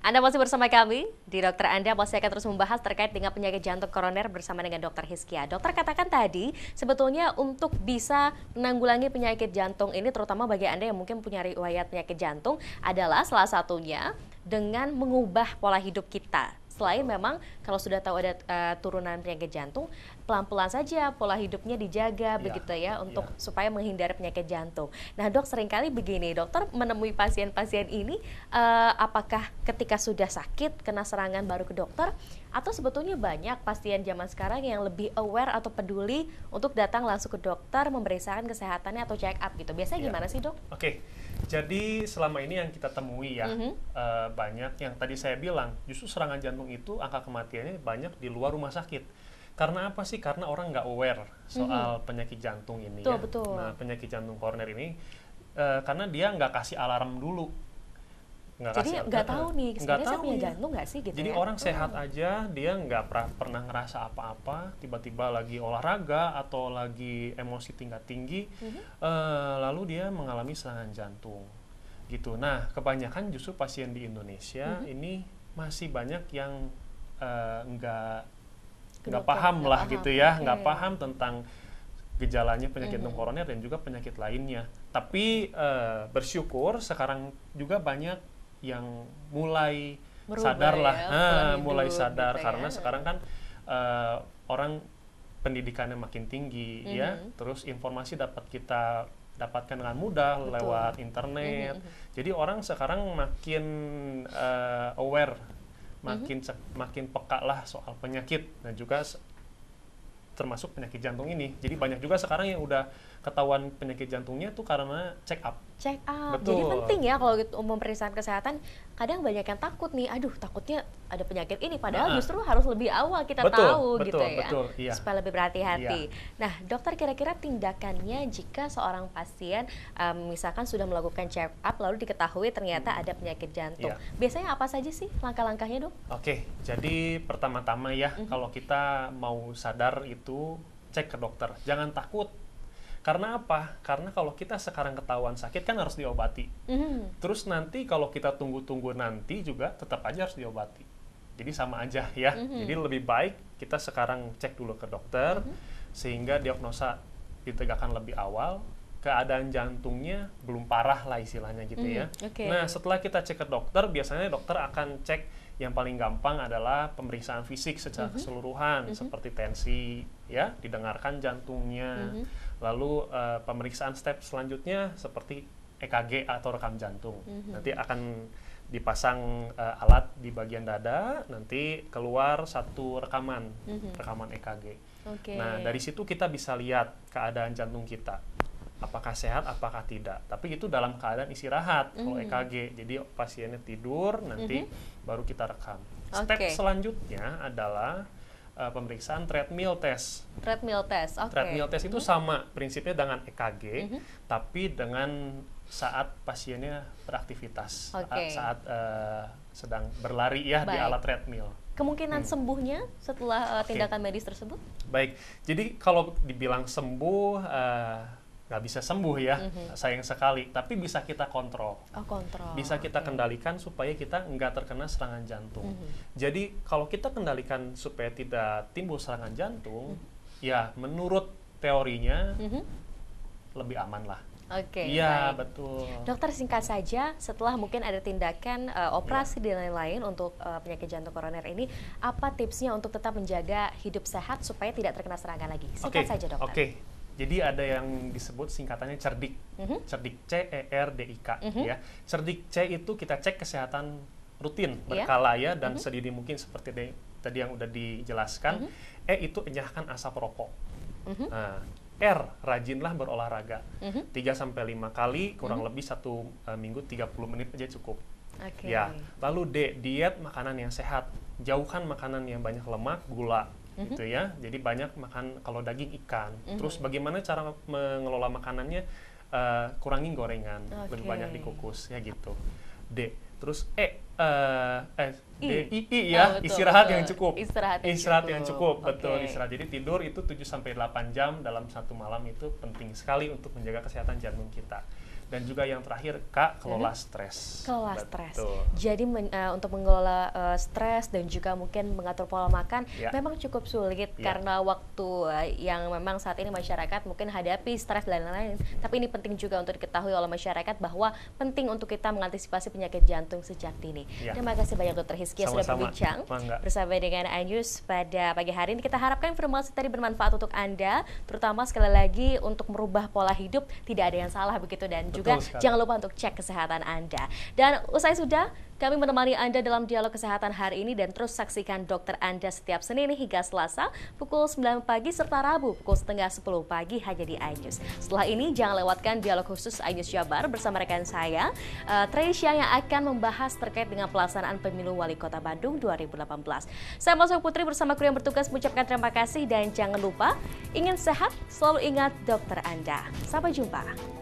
Anda masih bersama kami, di Dokter Anda masih akan terus membahas terkait dengan penyakit jantung koroner bersama dengan Dokter Hizkia. Dokter katakan tadi, sebetulnya untuk bisa menanggulangi penyakit jantung ini, terutama bagi Anda yang mungkin punya riwayat penyakit jantung, adalah salah satunya dengan mengubah pola hidup kita. Selain memang kalau sudah tahu ada turunan penyakit jantung, pelan-pelan saja pola hidupnya dijaga begitu ya untuk supaya menghindari penyakit jantung. Nah dok, seringkali begini, dokter menemui pasien-pasien ini apakah ketika sudah sakit kena serangan baru ke dokter, atau sebetulnya banyak pasien zaman sekarang yang lebih aware atau peduli untuk datang langsung ke dokter memeriksakan kesehatannya atau check up gitu. Biasanya gimana sih dok? Oke. Jadi selama ini yang kita temui ya, banyak yang tadi saya bilang, justru serangan jantung itu angka kematiannya banyak di luar rumah sakit. Karena apa sih? Karena orang nggak aware soal penyakit jantung ini. Betul, ya. betul. Nah, penyakit jantung koroner ini, karena dia nggak kasih alarm dulu. Jadi nggak tahu nih, sebenarnya saya punya jantung nggak sih gitu. Jadi ya? orang sehat aja, dia nggak pernah ngerasa apa-apa, tiba-tiba lagi olahraga atau lagi emosi tingkat tinggi, lalu dia mengalami serangan jantung, gitu. Nah, kebanyakan justru pasien di Indonesia ini masih banyak yang nggak paham lah gitu ya, nggak paham tentang gejalanya penyakit jantung koroner dan juga penyakit lainnya. Tapi bersyukur sekarang juga banyak yang mulai sadar lah, mulai sadar gitu karena sekarang kan orang pendidikannya makin tinggi ya, terus informasi dapat kita dapatkan dengan mudah lewat internet. Jadi orang sekarang makin aware, makin peka lah soal penyakit dan juga termasuk penyakit jantung ini. Jadi banyak juga sekarang yang udah ketahuan penyakit jantungnya tuh karena check up. Check up. Betul. Jadi penting ya kalau gitu pemeriksaan kesehatan. Kadang banyak yang takut nih, aduh takutnya ada penyakit ini. Padahal justru harus lebih awal kita tahu gitu ya. Iya. Supaya lebih berhati-hati. Nah dokter, kira-kira tindakannya jika seorang pasien misalkan sudah melakukan check up lalu diketahui ternyata ada penyakit jantung. Biasanya apa saja sih langkah-langkahnya dok? Oke, jadi pertama-tama ya kalau kita mau sadar itu cek ke dokter. Jangan takut. Karena apa? Karena kalau kita sekarang ketahuan sakit kan harus diobati. Terus nanti kalau kita tunggu-tunggu nanti juga tetap aja harus diobati. Jadi sama aja ya. Jadi lebih baik kita sekarang cek dulu ke dokter sehingga diagnosa ditegakkan lebih awal. Keadaan jantungnya belum parah lah istilahnya gitu ya. Nah setelah kita cek ke dokter, biasanya dokter akan cek yang paling gampang adalah pemeriksaan fisik secara keseluruhan seperti tensi ya, didengarkan jantungnya. Lalu pemeriksaan step selanjutnya seperti EKG atau rekam jantung. Nanti akan dipasang alat di bagian dada, nanti keluar satu rekaman EKG. Nah dari situ kita bisa lihat keadaan jantung kita, apakah sehat, apakah tidak. Tapi itu dalam keadaan istirahat kalau EKG. Jadi pasiennya tidur, nanti baru kita rekam. Step selanjutnya adalah pemeriksaan treadmill test. Treadmill test, Treadmill test itu sama prinsipnya dengan EKG, tapi dengan saat pasiennya beraktivitas, saat sedang berlari ya di alat treadmill. Kemungkinan sembuhnya setelah tindakan medis tersebut? Baik, jadi kalau dibilang sembuh, nggak bisa sembuh ya, sayang sekali. Tapi bisa kita kontrol. Bisa kita kendalikan supaya kita nggak terkena serangan jantung. Jadi kalau kita kendalikan supaya tidak timbul serangan jantung, ya menurut teorinya lebih aman lah. Iya, betul. Dokter, singkat saja, setelah mungkin ada tindakan operasi dan lain-lain untuk penyakit jantung koroner ini, apa tipsnya untuk tetap menjaga hidup sehat supaya tidak terkena serangan lagi? Singkat saja dokter. Jadi ada yang disebut singkatannya cerdik, cerdik CERDIK ya. Cerdik C itu kita cek kesehatan rutin berkala ya dan sedini mungkin seperti tadi yang udah dijelaskan. E itu enyahkan asap rokok. Nah, R rajinlah berolahraga. 3-5 kali kurang lebih 1 minggu 30 menit aja cukup. Ya. Lalu D, diet makanan yang sehat. Jauhkan makanan yang banyak lemak, gula. Gitu ya, jadi banyak makan kalau daging ikan. Terus bagaimana cara mengelola makanannya? Kurangin gorengan, lebih banyak dikukus ya gitu. D, terus I ya, istirahat yang cukup. Istirahat yang cukup, betul istirahat. Jadi tidur itu 7-8 jam dalam satu malam itu penting sekali untuk menjaga kesehatan jantung kita. Dan juga yang terakhir, Kak, kelola stres. Kelola stres. Betul. Jadi untuk mengelola stres dan juga mungkin mengatur pola makan memang cukup sulit karena waktu yang memang saat ini masyarakat mungkin hadapi stres dan lain-lain. Tapi ini penting juga untuk diketahui oleh masyarakat bahwa penting untuk kita mengantisipasi penyakit jantung sejak dini. Terima kasih banyak Dr. Hizkia sudah berbincang bersama dengan iNews pada pagi hari ini. Kita harapkan informasi tadi bermanfaat untuk Anda, terutama sekali lagi untuk merubah pola hidup. Tidak ada yang salah begitu, dan juga jangan lupa untuk cek kesehatan Anda. Dan usai sudah, kami menemani Anda dalam dialog kesehatan hari ini, dan terus saksikan dokter Anda setiap Senin hingga Selasa pukul 9 pagi serta Rabu pukul setengah 10 pagi hanya di iNews. Setelah ini jangan lewatkan dialog khusus iNews Jabar bersama rekan saya, Treisya, yang akan membahas terkait dengan pelaksanaan pemilu Wali Kota Bandung 2018. Saya Masuk Putri bersama kru yang bertugas mengucapkan terima kasih, dan jangan lupa ingin sehat, selalu ingat dokter Anda. Sampai jumpa.